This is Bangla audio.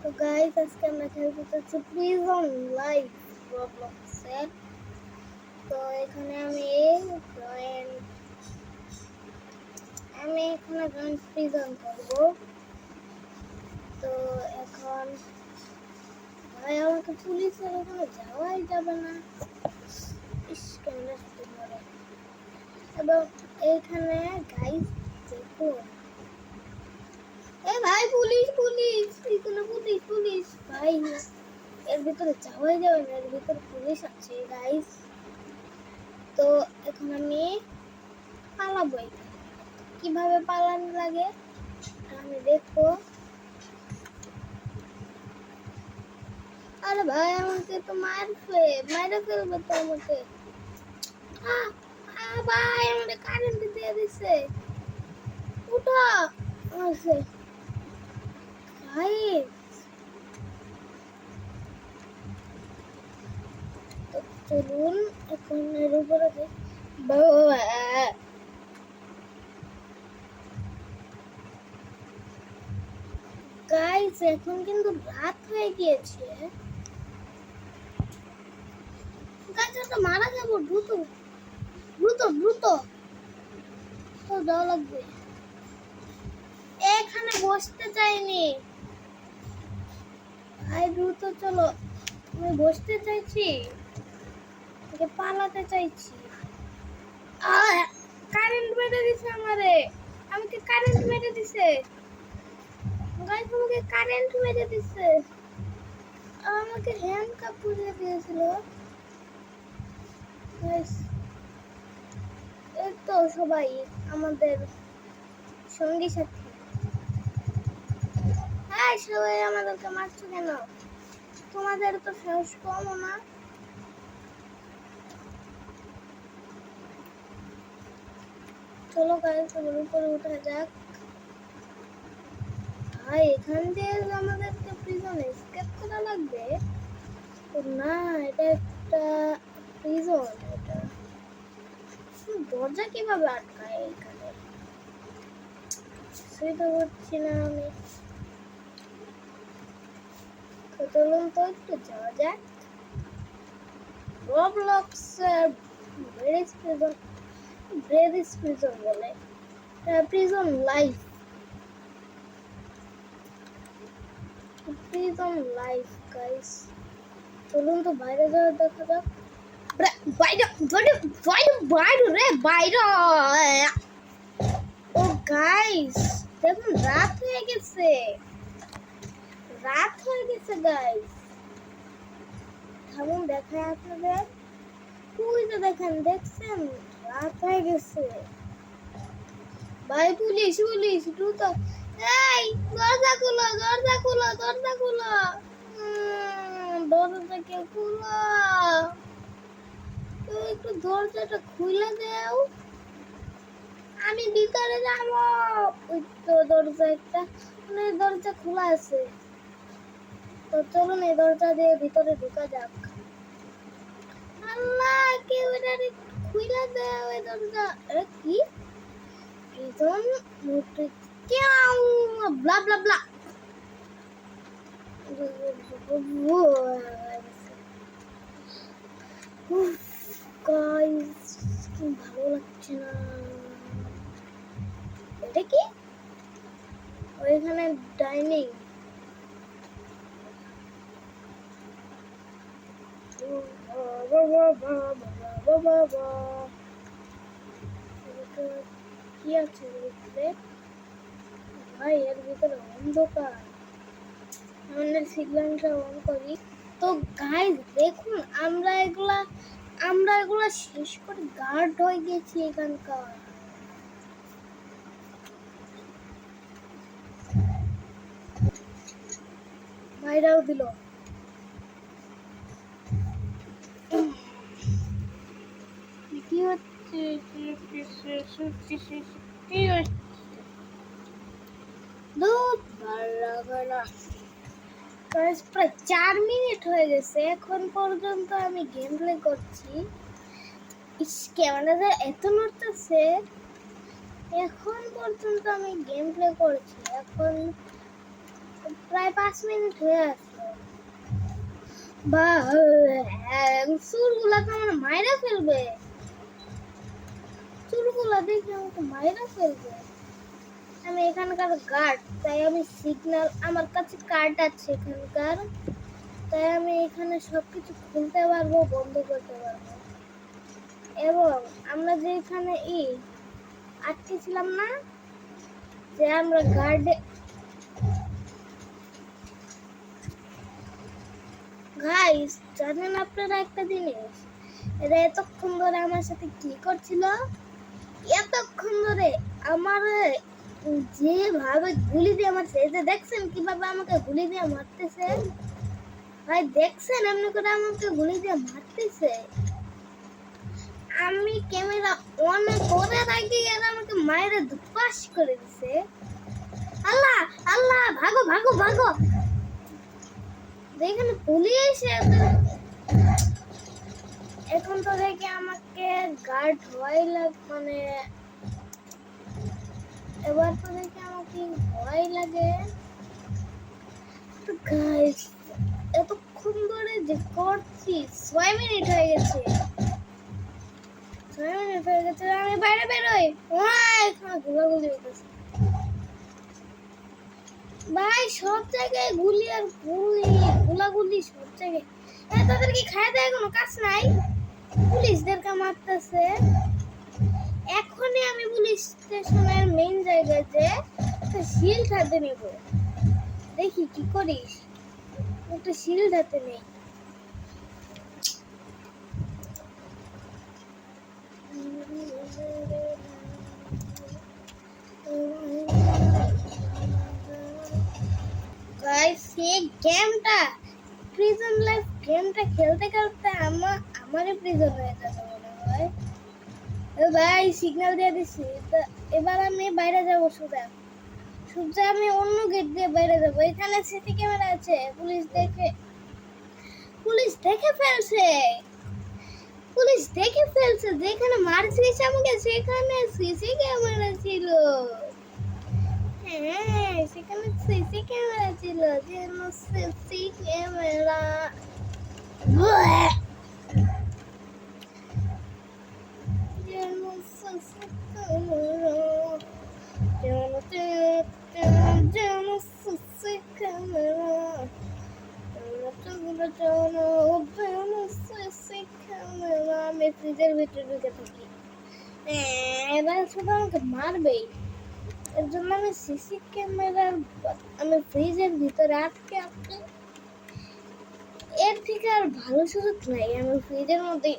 তো গাইস আজকে আমরা খেলতে চাচ্ছি প্রিজন লাইফ রবলক্সের। তো এখানে এখানে জয়েন্ট প্রিজন করব। তো এখন ভাই আমাকে পুলিশের ওখানে যাওয়াই যাবে না। ক্যামেরা শুটিং করে এবং এইখানে গাইস দেখুন, এ ভাই পুলিশ পুলিশ এখানে পুলিশ পুলিশ ভাই, এর ভিতরে যাওয়াই যাবে না, এর ভিতরে পুলিশ আছে গাইস। তো এখন আমি পালাবো। কিভাবে পালানো লাগে আমি দেখবো। আরে ভাই আমাকে তো মাইরে ফেলবে তো আমাকে। ভাই আমাকে কারেন্ট দিয়ে দিছে, উঠো আছে ভাই। তো চলুন এখন এর উপরে গাইস এখন কিন্তু রাত হয়ে গিয়েছে। গাইস তো মারা যাবো, দ্রুত দ্রুত দ্রুত তো যাওয়া লাগবে। এখানে বসতে চাইনি ভাই, দ্রুত চলো। আমি বসতে চাইছি, পালাতে চাইছি। কারেন্ট মেরে দিছে আমাকে কারেন্ট মেরে দিছে গাইস, আমাকে কারেন্ট মেরে দিছে। আমাকে হ্যান্ড কাপ পরিয়ে দিয়েছিল গাইস। এই তো সবাই আমাদের সঙ্গী সাথী। হ্যাঁ সবাই আমাদেরকে মারছো কেন? তোমাদের তো সাহস কম না। চলো গাইস এর উপরে উঠা যাক। ভাই এখান দিয়ে আমাদেরকে প্রিজন এসকেপ করা লাগবে। না এটা একটা প্রিজন, এটা দরজা কিভাবে আটকায় এখানে সেটা হচ্ছে না আমি। তো চলুন তো একটু যাওয়া যাক রবলক্স ব্রেডিস প্রিজন বলে, প্রিজন লাইফ গাইস। চলুন তো বাইরে যাওয়া দেখা যাক। বাইরে বাইরে বাইরে বাইরে রে বাইরে। ও গাইস দেখুন রাত হয়ে গেছে গাইস। থামুন দেখায় আপনাদের, তুই তো দেখছেন রাত হয়ে গেছে ভাই। পুলিশ পুলিশ দ্রুত, এই দরজা খুলো দরজা খুলো দরজা খুলো, দরজাকে খুলো, তুই একটু দরজাটা খুলে দাও, আমি ভিতরে যাবো। ওই তো দরজা একটা, মানে দরজা খোলা আছে। তো চলুন এই দরজা দিয়ে ভিতরে ঢোকা যাক। আল্লাহ কেউ এটা খুলে দাও এই দরজা। কি প্রিজন কেউ ব্লা ব্লা ব্লা। গাইস কি ভালো লাগছে না। এটা কি ওইখানে ডাইনিং, কি আছে ভিতরে ভাই? এর ভিতরে অন্ধকার। আমাদের সিগন্যালটা অন করি। তো গাইস দেখুন আমরা এগুলা শেষ করে গার্ড হয়ে গেছি এখানকার। ভাইরাও দিল। কি হচ্ছে প্রায় 4 মিনিট হয়ে গেছে এখন পর্যন্ত আমি গেম প্লে করছি। ক্যামেরাটা এত নড়তেছে, এখন পর্যন্ত আমি গেম প্লে করছি। এখন প্রায় 5 মিনিট হয়ে আসলো। বা চুলগুলা তো আমার মাইরা ফেলবে, চুলগুলা দেখে আমাকে মাইরা ফেলবে। আমি এখানকার গার্ড, তাই আমি সিগন্যাল, আমার কাছে কার্ড আছে এখানকার, তাই আমি এখানে সবকিছু খুলতে পারবো, বন্ধ করতে পারবো। এবং আমরা যে এখানে আটকে ছিলাম না, যে আমরা গার্ডে, গাইস জানেন আপনারা একটা জিনিস, এরা এতক্ষণ ধরে আমার সাথে কি করছিল? এতক্ষণ ধরে আমার যেভাবে গুলি দিয়ে মারছে, এই যে দেখছেন কিভাবে আমাকে গুলি দিয়ে মারতেছে ভাই, দেখছেন এমনি করে আমাকে গুলি দিয়ে মারতেছে। আমি ক্যামেরা অন করে রাখি আর আমাকে মায়েরা দুপাশ করে দিছে। আল্লাহ আল্লাহ, ভাগো ভাগো ভাগো, এখানে পুলিশ এখন তো দেখে আমাকে গার্ড হওয়াই মানে এবার তো দেখে আমাকে ভয় লাগে। তো গাইস এতক্ষণ ধরে যে করছি 6 মিনিট হয়ে গেছে, 6 মিনিট হয়ে গেছে, আমি বাইরে বেরোই। এখানে ঘোরাঘুরি হতেছে ভাই, সব জায়গায় গুলি আর গুলি, গোলাগুলি সব জায়গায়। তাদের কি খায় দেয় কোনো কাজ নাই? পুলিশদেরকে মারতেছে। এখনই আমি পুলিশ স্টেশনের মেইন জায়গায় যে শিল্ড হাতে নেব, দেখি কি করিস। একটা শিল্ড হাতে নেই। গাইস এই গেমটা, প্রিজন লাইফ গেমটা খেলতে খেলতে আমারই প্রিজন হয়ে যাবে মনে হয়। ভাই সিগন্যাল দিয়ে দিছি, তো এবার আমি বাইরে যাবো। সোজা সোজা আমি অন্য গেট দিয়ে বাইরে যাবো। এখানে সিসি ক্যামেরা আছে, পুলিশ দেখে ফেলছে, পুলিশ দেখে ফেলছে। যেখানে মারছিস আমাকে সেখানে সিসি ক্যামেরা ছিল। হ্যাঁ সেখানে সিসি ক্যামেরা ছিল, যেন সিসি ক্যামেরা। আমি ফ্রিজের ভিতরে ঢুকে থাকি, এবার শুধু আমাকে মারবেই। এর জন্য আমি সিসি ক্যামেরার, আমি ফ্রিজের ভিতরে আটকে আটকে, এর থেকে আর ভালো সুযোগ নাই। আমি ফ্রিজের মধ্যে